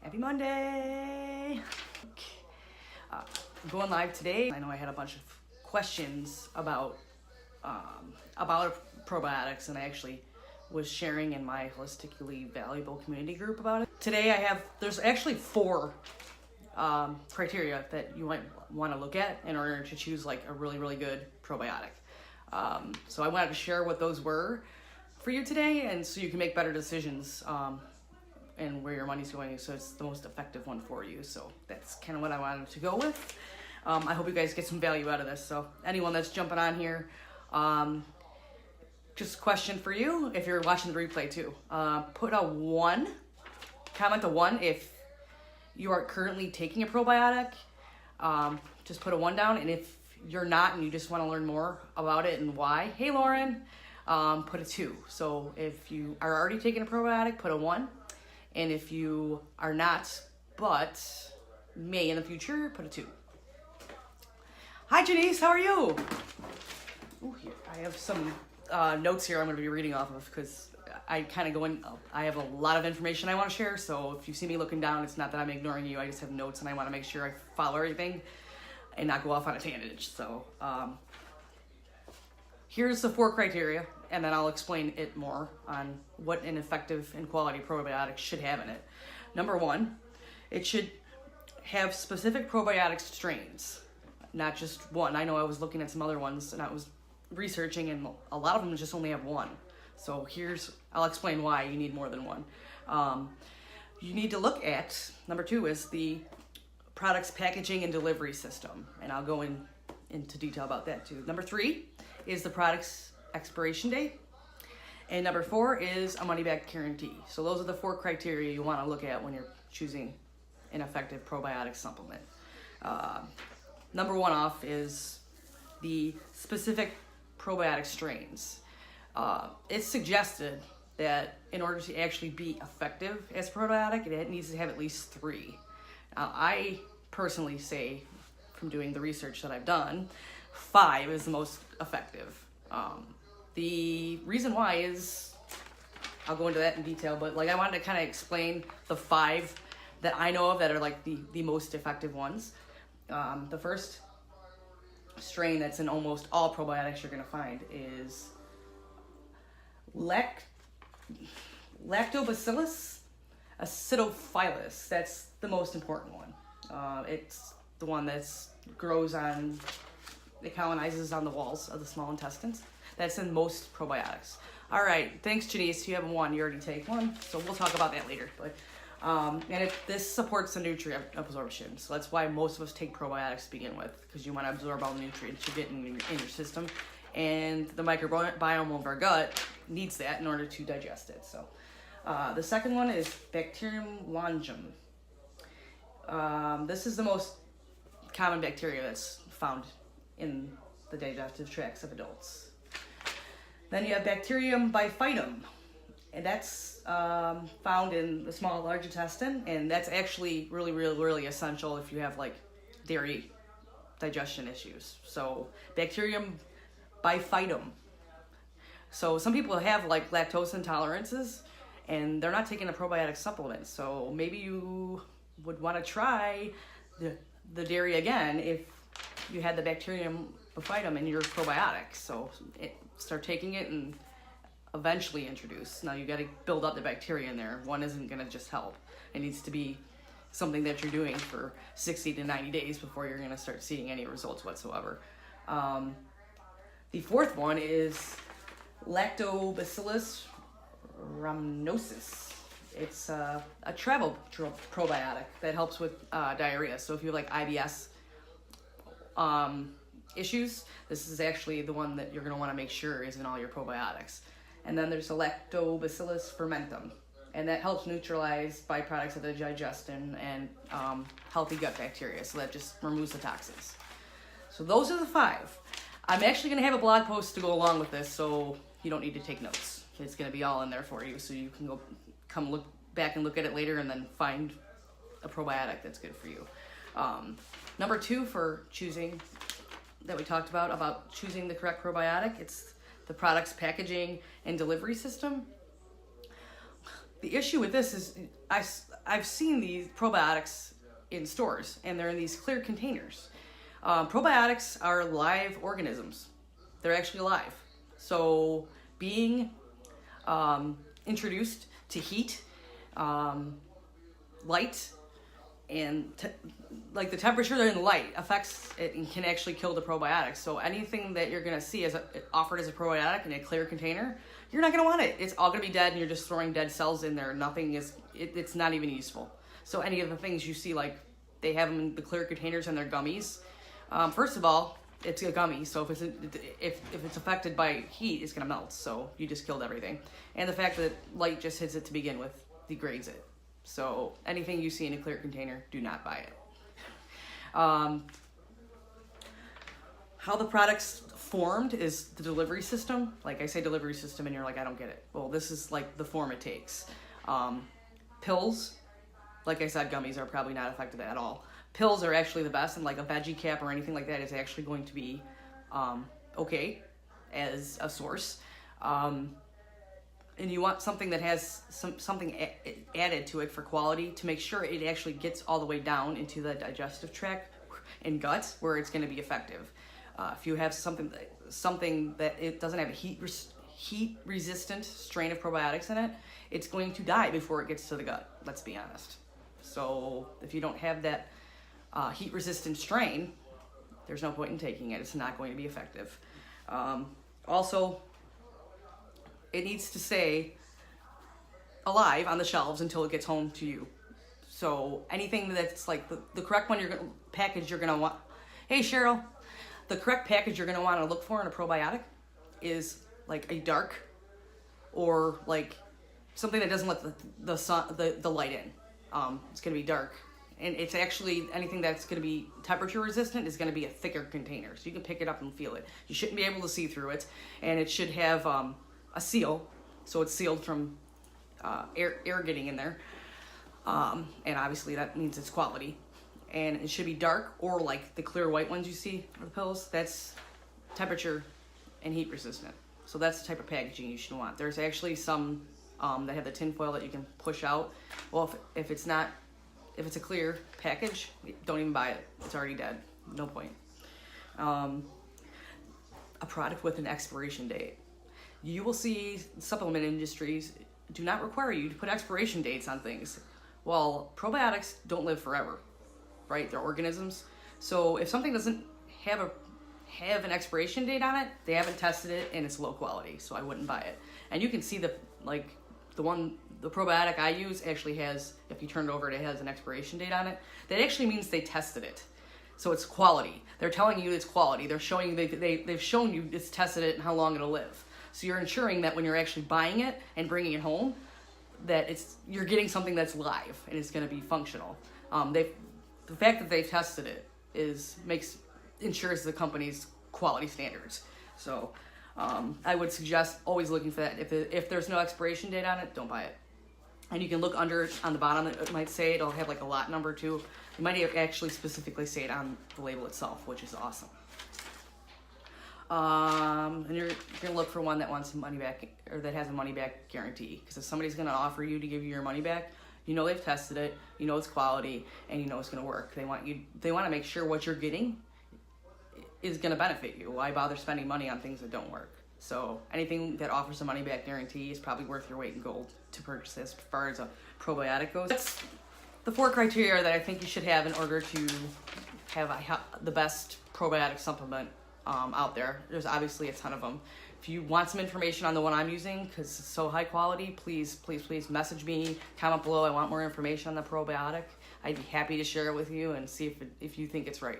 Happy Monday! I'm going live today. I know I had a bunch of questions about probiotics, and I actually was sharing in my Holistically Valuable community group about it. Today there's actually 4 criteria that you might want to look at in order to choose like a really, really good probiotic. So I wanted to share what those were for you today, and so you can make better decisions and where your money's going, so it's the most effective one for you. So that's kind of what I wanted to go with. I hope you guys get some value out of this. So anyone that's jumping on here, just a question for you if you're watching the replay too. Put a 1, comment a 1 if you are currently taking a probiotic. Just put a 1 down, and if you're not and you just want to learn more about it and why, hey Lauren, put a 2. So if you are already taking a probiotic, put a 1. And if you are not, but may in the future, put a 2. Hi Janice, how are you? Ooh, here, I have some notes here I'm going to be reading off of because I kind of go in, I have a lot of information I want to share. So if you see me looking down, it's not that I'm ignoring you. I just have notes and I want to make sure I follow everything and not go off on a tangent. So here's the 4 criteria, and then I'll explain it more on what an effective and quality probiotic should have in it. Number 1, it should have specific probiotic strains, not just one. I know I was looking at some other ones and I was researching, and a lot of them just only have 1. So I'll explain why you need more than 1. You need to look at, number 2 is the product's packaging and delivery system, and I'll go into detail about that too. Number 3 is the product's expiration date, and number 4 is a money-back guarantee. So those are the 4 criteria you want to look at when you're choosing an effective probiotic supplement. Number 1 off is the specific probiotic strains. It's suggested that in order to actually be effective as a probiotic, it needs to have at least 3. Now, I personally say, from doing the research that I've done, 5 is the most effective. The reason why is, I'll go into that in detail, but like I wanted to kind of explain the 5 that I know of that are like the most effective ones. The first strain that's in almost all probiotics you're going to find is Lactobacillus acidophilus. That's the most important one. It's the one that it colonizes on the walls of the small intestines. That's in most probiotics. All right, thanks Janice. You have 1, you already take 1, so we'll talk about that later. But this supports the nutrient absorption, so that's why most of us take probiotics to begin with, because you want to absorb all the nutrients you get in your system, and the microbiome of our gut needs that in order to digest it. So the second one is Bacterium Longinus. This is the most common bacteria that's found in the digestive tracts of adults. Then you have Bacterium bifidum, and that's found in the small and large intestine, and that's actually really, really, really essential if you have like dairy digestion issues. So Bacterium bifidum. So some people have like lactose intolerances, and they're not taking a probiotic supplement. So maybe you would want to try the dairy again if you had the Bacterium bifidum in your probiotics. So start taking it and eventually introduce. Now you got to build up the bacteria in there. One isn't going to just help. It needs to be something that you're doing for 60 to 90 days before you're going to start seeing any results whatsoever. The 4th one is Lactobacillus Rhamnosus. It's a travel probiotic that helps with diarrhea. So if you have like IBS issues, this is actually the one that you're going to want to make sure is in all your probiotics. And then there's a Lactobacillus fermentum, and that helps neutralize byproducts of the digestion and healthy gut bacteria. So that just removes the toxins. So those are the 5. I'm actually going to have a blog post to go along with this, so you don't need to take notes. It's going to be all in there for you, so you can come look back and look at it later and then find a probiotic that's good for you. Number 2 for choosing, that we talked about choosing the correct probiotic, it's the product's packaging and delivery system. The issue with this is I've seen these probiotics in stores, and they're in these clear containers. Probiotics are live organisms. They're actually alive. So being introduced to heat, light, and like the temperature and the light affects it and can actually kill the probiotics. So anything that you're gonna see as offered as a probiotic in a clear container, you're not gonna want it. It's all gonna be dead, and you're just throwing dead cells in there. Nothing is. It's not even useful. So any of the things you see, like they have them in the clear containers and they're gummies. First of all, it's a gummy, so if it's affected by heat, it's gonna melt. So you just killed everything. And the fact that light just hits it to begin with degrades it. So anything you see in a clear container, do not buy it. How the product's formed is the delivery system. Like I say delivery system and you're like, I don't get it. Well, this is like the form it takes. Pills, like I said, gummies are probably not effective at all. Pills are actually the best, and like a veggie cap or anything like that is actually going to be okay as a source. And you want something that has something added to it for quality to make sure it actually gets all the way down into the digestive tract and gut where it's going to be effective. If you have something that it doesn't have a heat resistant strain of probiotics in it, it's going to die before it gets to the gut. Let's be honest. So if you don't have that heat resistant strain, there's no point in taking it. It's not going to be effective. Also, it needs to stay alive on the shelves until it gets home to you. So anything that's like the correct one package you're gonna want. Hey Cheryl, the correct package you're gonna want to look for in a probiotic is like a dark, or like something that doesn't let the sun the light in. It's gonna be dark, and it's actually anything that's gonna be temperature resistant is gonna be a thicker container, so you can pick it up and feel it. You shouldn't be able to see through it, and it should have a seal, so it's sealed from air getting in there, and obviously that means it's quality. And it should be dark, or like the clear white ones you see on the pills, that's temperature and heat resistant. So that's the type of packaging you should want. There's actually some that have the tin foil that you can push out. Well, if it's a clear package, don't even buy it. It's already dead. No point. A product with an expiration date. You will see supplement industries do not require you to put expiration dates on things. Well, probiotics don't live forever, right? They're organisms. So if something doesn't have an expiration date on it, they haven't tested it and it's low quality, so I wouldn't buy it. And you can see the probiotic I use actually has, if you turn it over, it has an expiration date on it. That actually means they tested it. So it's quality. They're telling you it's quality. They're showing they've shown you it's tested it and how long it'll live. So you're ensuring that when you're actually buying it and bringing it home, that you're getting something that's live and it's going to be functional. The fact that they've tested it ensures the company's quality standards. So I would suggest always looking for that. If there's no expiration date on it, don't buy it. And you can look under on the bottom. It might say it'll have like a lot number too. It might actually specifically say it on the label itself, which is awesome. And you're gonna look for one that wants money back, or that has a money back guarantee. Because if somebody's gonna offer you to give you your money back, you know they've tested it, you know it's quality, and you know it's gonna work. They want to make sure what you're getting is gonna benefit you. Why bother spending money on things that don't work? So anything that offers a money back guarantee is probably worth your weight in gold to purchase as far as a probiotic goes. That's the 4 criteria that I think you should have in order to have the best probiotic supplement out there. There's obviously a ton of them. If you want some information on the one I'm using, because it's so high quality, please message me, comment below. I want more information on the probiotic. I'd be happy to share it with you and see if you think it's right.